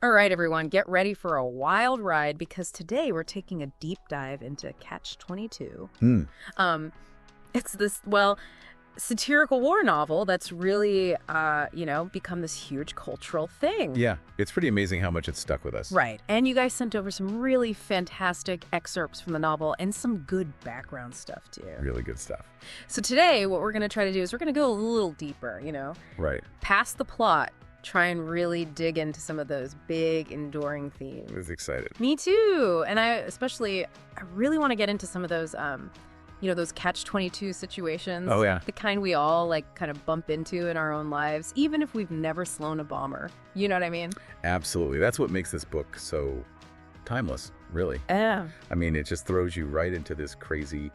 All right, everyone, get ready for a wild ride because today we're taking a deep dive into Catch-22. It's this, satirical war novel that's really, become this huge cultural thing. Yeah, it's pretty amazing how much it's stuck with us. Right. And you guys sent over some really fantastic excerpts from the novel and some good background stuff, too. Really good stuff. So today, what we're going to try to do is we're going to go a little deeper, Right. Past the plot. Try and really dig into some of those big, enduring themes. I was excited. Me too. And I really want to get into some of those, those Catch-22 situations. Oh, yeah. The kind we all, kind of bump into in our own lives, even if we've never flown a bomber. You know what I mean? Absolutely. That's what makes this book so timeless, really. Yeah. I mean, it just throws you right into this crazy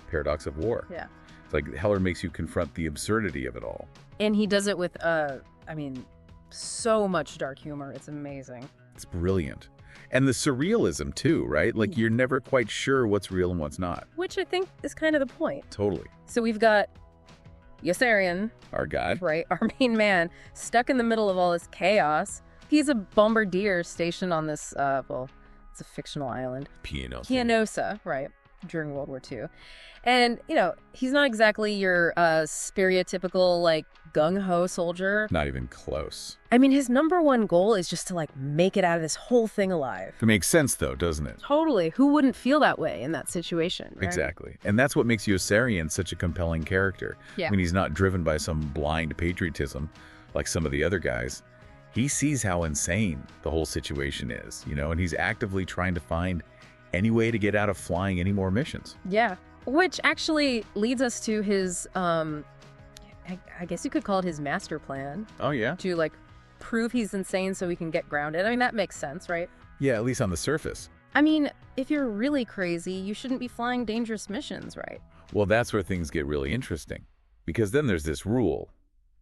paradox of war. Yeah. It's like Heller makes you confront the absurdity of it all. And he does it with, so much dark humor. It's amazing. It's brilliant. And the surrealism, too, right? Like, you're never quite sure what's real and what's not. Which I think is kind of the point. Totally. So we've got Yossarian, Our god. right, our main man, stuck in the middle of all this chaos. He's a bombardier stationed on this, it's a fictional island. Pianosa, right, during World War II. And, he's not exactly your stereotypical, gung-ho soldier. Not even close. I mean, his number one goal is just to, make it out of this whole thing alive. It makes sense, though, doesn't it? Totally. Who wouldn't feel that way in that situation, right? Exactly. And that's what makes Yossarian such a compelling character. Yeah. When he's not driven by some blind patriotism like some of the other guys. He sees how insane the whole situation is, and he's actively trying to find any way to get out of flying any more missions. Yeah. Which actually leads us to his, I guess you could call it his master plan. Oh, yeah? To, prove he's insane so he can get grounded. I mean, that makes sense, right? Yeah, at least on the surface. I mean, if you're really crazy, you shouldn't be flying dangerous missions, right? Well, that's where things get really interesting. Because then there's this rule,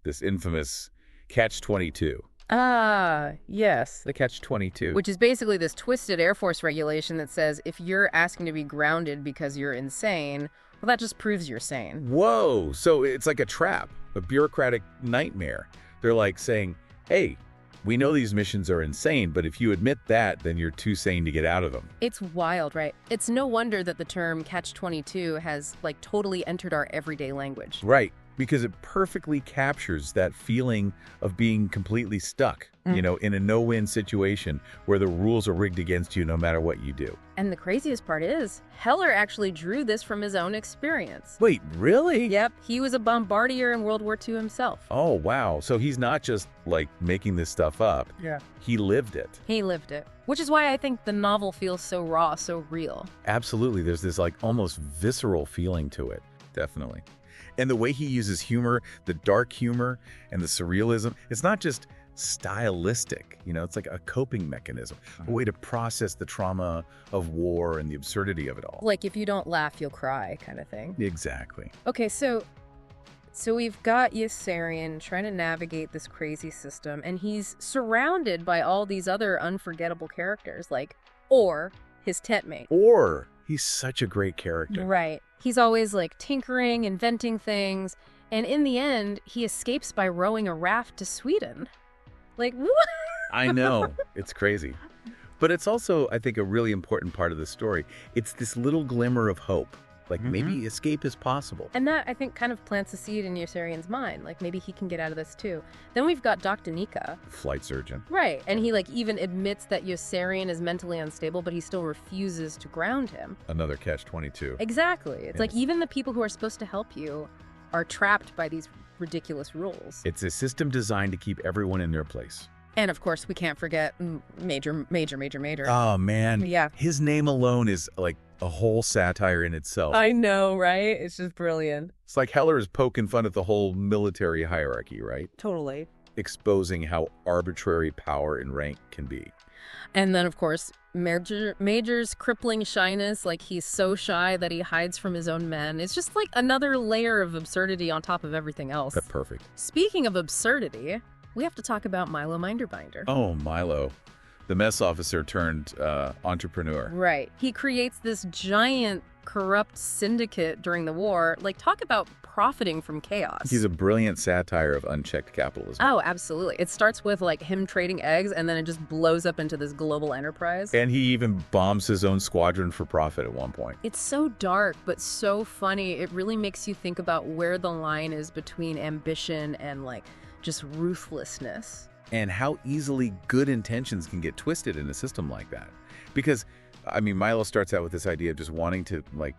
this infamous Catch-22. Ah, yes. The Catch-22. Which is basically this twisted Air Force regulation that says if you're asking to be grounded because you're insane, well, that just proves you're sane. Whoa! So it's like a trap, a bureaucratic nightmare. They're like saying, hey, we know these missions are insane, but if you admit that, then you're too sane to get out of them. It's wild, right? It's no wonder that the term Catch-22 has, totally entered our everyday language. Right. Because it perfectly captures that feeling of being completely stuck, in a no-win situation where the rules are rigged against you no matter what you do. And the craziest part is, Heller actually drew this from his own experience. Wait, really? Yep, he was a bombardier in World War II himself. Oh, wow. So he's not just, making this stuff up. Yeah. He lived it. He lived it. Which is why I think the novel feels so raw, so real. Absolutely. There's this, almost visceral feeling to it. Definitely. And the way he uses humor, the dark humor and the surrealism, it's not just stylistic, it's like a coping mechanism, a way to process the trauma of war and the absurdity of it all. Like if you don't laugh, you'll cry kind of thing. Exactly. Okay, so we've got Yossarian trying to navigate this crazy system, and he's surrounded by all these other unforgettable characters, or his tent mate. Or he's such a great character. Right. He's always tinkering, inventing things, and in the end, he escapes by rowing a raft to Sweden. What? I know. It's crazy. But it's also, I think, a really important part of the story. It's this little glimmer of hope. Maybe escape is possible. And that, I think, kind of plants a seed in Yossarian's mind. Maybe he can get out of this, too. Then we've got Dr. Nika. Flight surgeon. Right. And he, even admits that Yossarian is mentally unstable, but he still refuses to ground him. Another Catch-22. Exactly. It's Yes. even the people who are supposed to help you are trapped by these ridiculous rules. It's a system designed to keep everyone in their place. And, of course, we can't forget Major. Oh, man. Yeah. His name alone is, a whole satire in itself. I know, right? It's just brilliant. It's like Heller is poking fun at the whole military hierarchy, right? Totally. Exposing how arbitrary power and rank can be. And then, of course, Major's crippling shyness, he's so shy that he hides from his own men. It's just another layer of absurdity on top of everything else. That's perfect. Speaking of absurdity, we have to talk about Milo Minderbinder. Oh, Milo. The mess officer turned entrepreneur. Right. He creates this giant corrupt syndicate during the war. Like, talk about profiting from chaos. He's a brilliant satire of unchecked capitalism. Oh, absolutely. It starts with, like, him trading eggs, and then it just blows up into this global enterprise. And he even bombs his own squadron for profit at one point. It's so dark, but so funny. It really makes you think about where the line is between ambition and, like, just ruthlessness. And how easily good intentions can get twisted in a system like that. Because, I mean, Milo starts out with this idea of just wanting to, like,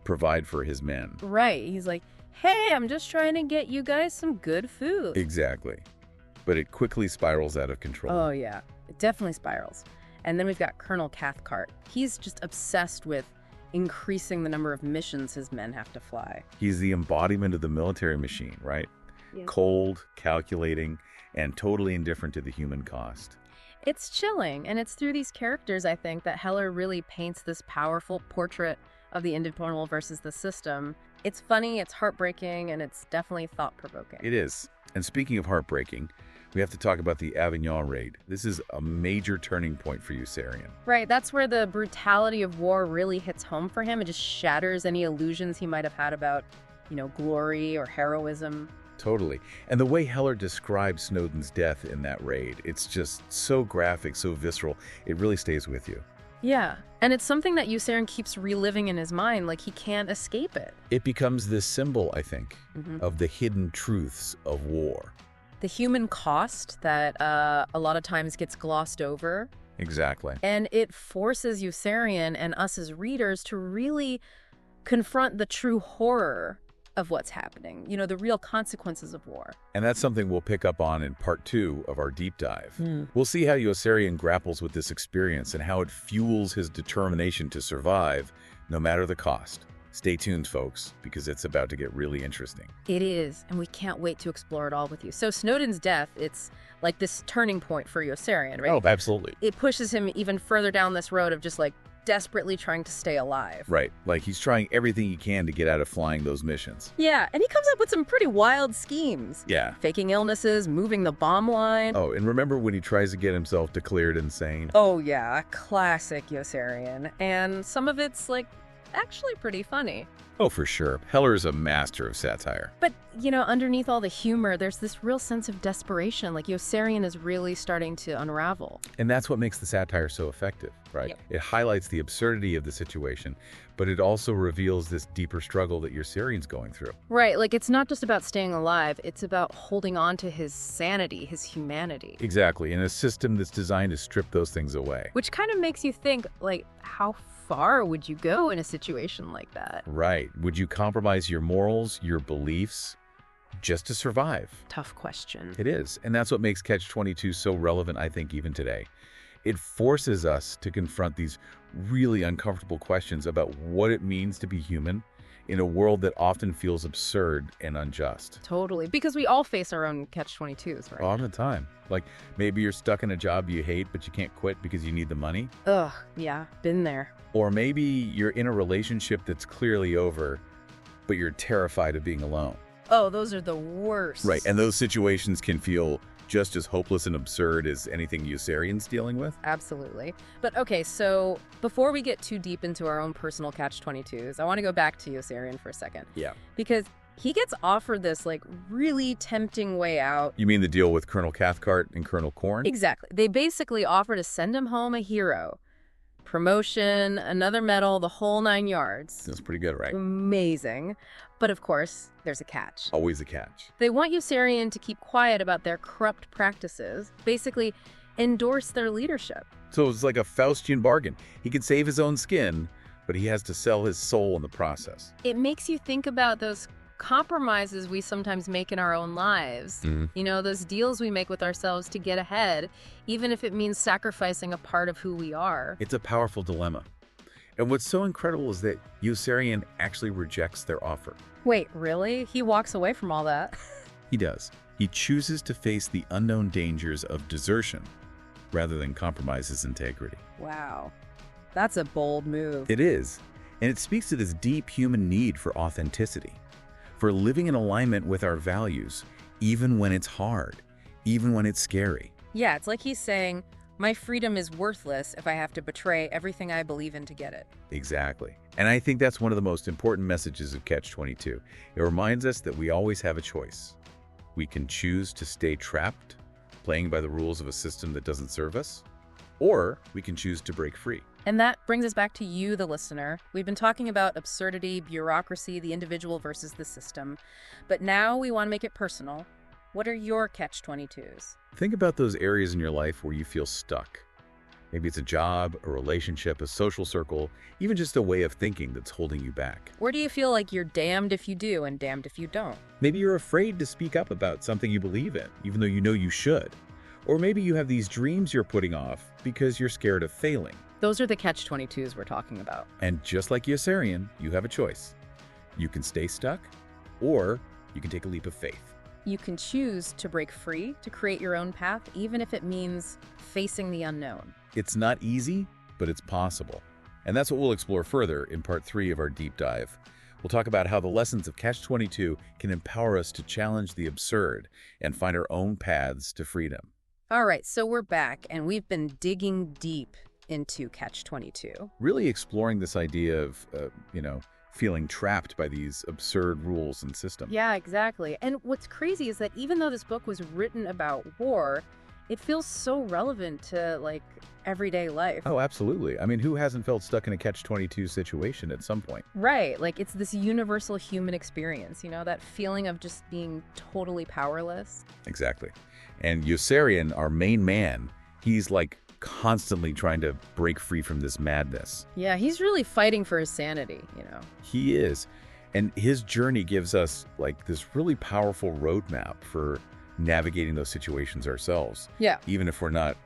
provide for his men. Right. He's like, hey, I'm just trying to get you guys some good food. Exactly. But it quickly spirals out of control. Oh, yeah. It definitely spirals. And then we've got Colonel Cathcart. He's just obsessed with increasing the number of missions his men have to fly. He's the embodiment of the military machine, right? Yeah. Cold, calculating, and totally indifferent to the human cost. It's chilling, and it's through these characters, I think, that Heller really paints this powerful portrait of the individual versus the system. It's funny, it's heartbreaking, and it's definitely thought-provoking. It is. And speaking of heartbreaking, we have to talk about the Avignon raid. This is a major turning point for Yossarian. Right, that's where the brutality of war really hits home for him. It just shatters any illusions he might have had about, glory or heroism. Totally. And the way Heller describes Snowden's death in that raid, it's just so graphic, so visceral, it really stays with you. Yeah, and it's something that Yossarian keeps reliving in his mind, like he can't escape it. It becomes this symbol, I think, of the hidden truths of war. The human cost that a lot of times gets glossed over. Exactly. And it forces Yossarian and us as readers to really confront the true horror of what's happening, the real consequences of war. And that's something we'll pick up on in part 2 of our deep dive. We'll see how Yossarian grapples with this experience and how it fuels his determination to survive, no matter the cost. Stay tuned, folks, because it's about to get really interesting. It is, and we can't wait to explore it all with you. So Snowden's death, it's like this turning point for Yossarian, right? Oh, absolutely. It pushes him even further down this road of just like desperately trying to stay alive. Right. Like he's trying everything he can to get out of flying those missions. Yeah, and he comes up with some pretty wild schemes. Yeah. Faking illnesses, moving the bomb line. Oh, and remember when he tries to get himself declared insane? Oh, yeah. Classic Yossarian. And some of it's, like, actually pretty funny. Oh, for sure. Heller is a master of satire. But, underneath all the humor, there's this real sense of desperation. Like, Yossarian is really starting to unravel. And that's what makes the satire so effective, right? Yep. It highlights the absurdity of the situation, but it also reveals this deeper struggle that Yossarian's going through. Right. Like, it's not just about staying alive. It's about holding on to his sanity, his humanity. Exactly. In a system that's designed to strip those things away. Which kind of makes you think, like, how far would you go in a situation like that? Right. Would you compromise your morals, your beliefs, just to survive? Tough question. It is. And that's what makes Catch-22 so relevant, I think, even today. It forces us to confront these really uncomfortable questions about what it means to be human in a world that often feels absurd and unjust. Totally. Because we all face our own Catch-22s, right? All the time. Like, maybe you're stuck in a job you hate, but you can't quit because you need the money. Ugh, yeah, been there. Or maybe you're in a relationship that's clearly over, but you're terrified of being alone. Oh, those are the worst. Right, and those situations can feel just as hopeless and absurd as anything Yossarian's dealing with. Absolutely. But okay, so before we get too deep into our own personal Catch-22s, I want to go back to Yossarian for a second. Yeah. Because he gets offered this, like, really tempting way out. You mean the deal with Colonel Cathcart and Colonel Korn? Exactly. They basically offer to send him home a hero. Promotion, another medal, the whole 9 yards. That's pretty good, right? Amazing. But of course, there's a catch. Always a catch. They want Yossarian to keep quiet about their corrupt practices, basically endorse their leadership. So it's like a Faustian bargain. He can save his own skin, but he has to sell his soul in the process. It makes you think about those compromises we sometimes make in our own lives. Those deals we make with ourselves to get ahead, even if it means sacrificing a part of who we are. It's a powerful dilemma. And what's so incredible is that Yossarian actually rejects their offer. Wait, really? He walks away from all that? He does. He chooses to face the unknown dangers of desertion rather than compromise his integrity. Wow. That's a bold move. It is. And it speaks to this deep human need for authenticity, for living in alignment with our values, even when it's hard, even when it's scary. Yeah, it's like he's saying, My freedom is worthless if I have to betray everything I believe in to get it. Exactly. And I think that's one of the most important messages of Catch-22. It reminds us that we always have a choice. We can choose to stay trapped, playing by the rules of a system that doesn't serve us, or we can choose to break free. And that brings us back to you, the listener. We've been talking about absurdity, bureaucracy, the individual versus the system. But now we want to make it personal. What are your Catch-22s? Think about those areas in your life where you feel stuck. Maybe it's a job, a relationship, a social circle, even just a way of thinking that's holding you back. Where do you feel like you're damned if you do and damned if you don't? Maybe you're afraid to speak up about something you believe in, even though you know you should. Or maybe you have these dreams you're putting off because you're scared of failing. Those are the Catch-22s we're talking about. And just like Yossarian, you have a choice. You can stay stuck, or you can take a leap of faith. You can choose to break free, to create your own path, even if it means facing the unknown. It's not easy, but it's possible. And that's what we'll explore further in part 3 of our deep dive. We'll talk about how the lessons of Catch-22 can empower us to challenge the absurd and find our own paths to freedom. All right, so we're back, and we've been digging deep into Catch-22. Really exploring this idea of, feeling trapped by these absurd rules and systems. Yeah, exactly. And what's crazy is that even though this book was written about war, it feels so relevant to, like, everyday life. Oh, absolutely. I mean, who hasn't felt stuck in a Catch-22 situation at some point? Right. Like, it's this universal human experience, that feeling of just being totally powerless. Exactly. And Yossarian, our main man, he's like constantly trying to break free from this madness. Yeah, he's really fighting for his sanity, He is. And his journey gives us like this really powerful roadmap for navigating those situations ourselves. Yeah. Even if we're not,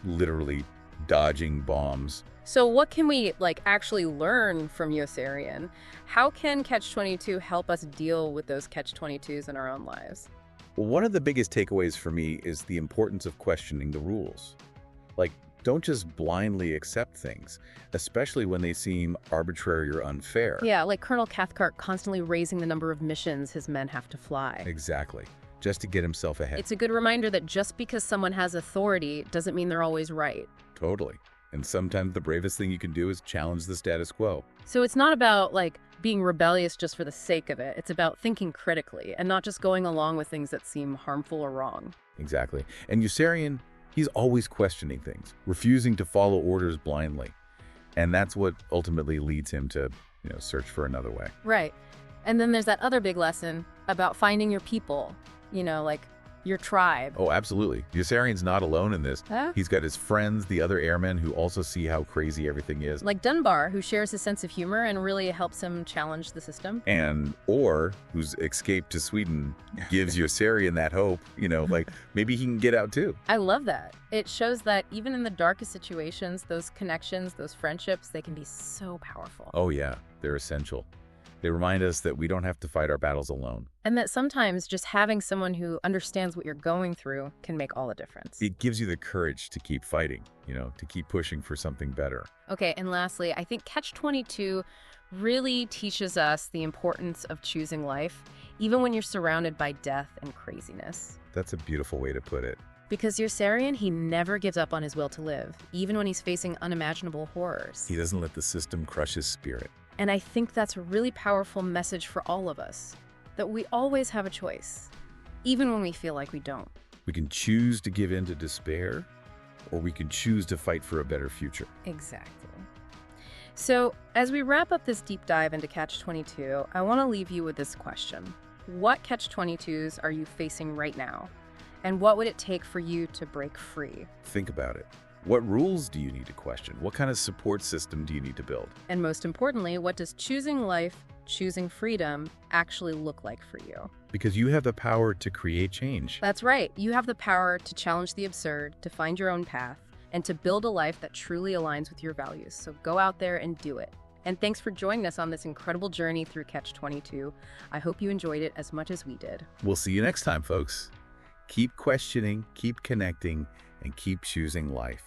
literally dodging bombs. So what can we actually learn from Yossarian? How can Catch-22 help us deal with those Catch-22s in our own lives? Well, one of the biggest takeaways for me is the importance of questioning the rules. Like, don't just blindly accept things, especially when they seem arbitrary or unfair. Yeah, like Colonel Cathcart constantly raising the number of missions his men have to fly. Exactly. Just to get himself ahead. It's a good reminder that just because someone has authority doesn't mean they're always right. Totally. And sometimes the bravest thing you can do is challenge the status quo. So it's not about, being rebellious just for the sake of it. It's about thinking critically and not just going along with things that seem harmful or wrong. Exactly. And Yossarian, he's always questioning things, refusing to follow orders blindly. And that's what ultimately leads him to, search for another way. Right. And then there's that other big lesson about finding your people, your tribe. Oh, absolutely. Yossarian's not alone in this. Huh? He's got his friends, the other airmen, who also see how crazy everything is. Like Dunbar, who shares his sense of humor and really helps him challenge the system. And Orr, who's escaped to Sweden, gives Yossarian that hope, maybe he can get out too. I love that. It shows that even in the darkest situations, those connections, those friendships, they can be so powerful. Oh yeah, they're essential. They remind us that we don't have to fight our battles alone. And that sometimes just having someone who understands what you're going through can make all the difference. It gives you the courage to keep fighting, to keep pushing for something better. Okay, and lastly, I think Catch-22 really teaches us the importance of choosing life, even when you're surrounded by death and craziness. That's a beautiful way to put it. Because Yossarian, he never gives up on his will to live, even when he's facing unimaginable horrors. He doesn't let the system crush his spirit. And I think that's a really powerful message for all of us, that we always have a choice, even when we feel like we don't. We can choose to give in to despair, or we can choose to fight for a better future. Exactly. So, as we wrap up this deep dive into Catch-22, I want to leave you with this question. What Catch-22s are you facing right now? And what would it take for you to break free? Think about it. What rules do you need to question? What kind of support system do you need to build? And most importantly, what does choosing life, choosing freedom actually look like for you? Because you have the power to create change. That's right. You have the power to challenge the absurd, to find your own path, and to build a life that truly aligns with your values. So go out there and do it. And thanks for joining us on this incredible journey through Catch-22. I hope you enjoyed it as much as we did. We'll see you next time, folks. Keep questioning, keep connecting, and keep choosing life.